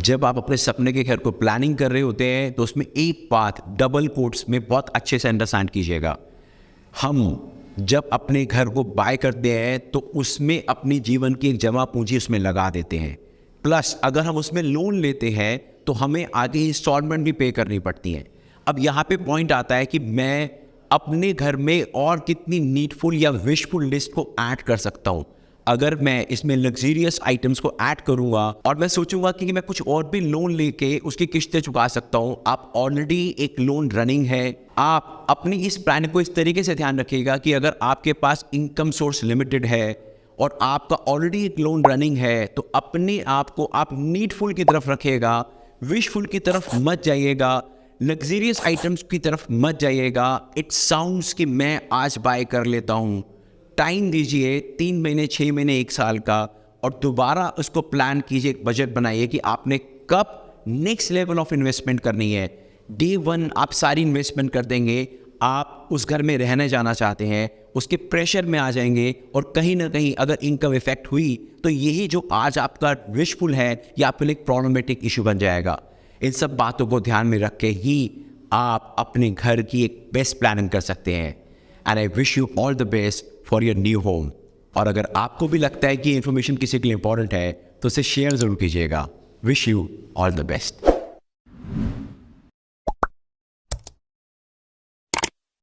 जब आप अपने सपने के घर को प्लानिंग कर रहे होते हैं तो उसमें एक बात डबल कोट्स में बहुत अच्छे से अंडरस्टैंड कीजिएगा। हम जब अपने घर को बाय करते हैं तो उसमें अपनी जीवन की एक जमा पूंजी उसमें लगा देते हैं, प्लस अगर हम उसमें लोन लेते हैं तो हमें आगे इंस्टॉलमेंट भी पे करनी पड़ती हैं। अब यहाँ पे पॉइंट आता है कि मैं अपने घर में और कितनी नीडफुल या विशफुल लिस्ट को ऐड कर सकता हूँ। अगर मैं इसमें लग्जरियस आइटम्स को ऐड करूंगा और मैं सोचूंगा कि मैं कुछ और भी लोन लेके उसकी किस्तें चुका सकता हूं, आप ऑलरेडी एक लोन रनिंग है। आप अपनी इस प्लान को इस तरीके से ध्यान रखिएगा कि अगर आपके पास इनकम सोर्स लिमिटेड है और आपका ऑलरेडी एक लोन रनिंग है तो अपने आप को आप नीडफुल की तरफ रखिएगा, विशफुल की तरफ मत जाइएगा, लग्जरियस आइटम्स की तरफ मत जाइएगा। इट साउंड्स कि मैं आज बाय कर लेता हूँ। टाइम दीजिए 3 महीने, 6 महीने, 1 साल का, और दोबारा उसको प्लान कीजिए, एक बजट बनाइए कि आपने कब नेक्स्ट लेवल ऑफ इन्वेस्टमेंट करनी है। डे 1 आप सारी इन्वेस्टमेंट कर देंगे, आप उस घर में रहने जाना चाहते हैं, उसके प्रेशर में आ जाएंगे और कहीं ना कहीं अगर इनकम इफेक्ट हुई तो यही जो आज आपका विशफुल है ये आपके लिए एक प्रॉब्लमेटिक इशू बन जाएगा। इन सब बातों को ध्यान में रख के ही आप अपने घर की एक बेस्ट प्लानिंग कर सकते हैं। And I wish you all the best for your new home. और अगर आपको भी लगता है कि इन्फॉर्मेशन किसी के लिए इंपॉर्टेंट है तो उसे शेयर जरूर कीजिएगा। Wish you all the best.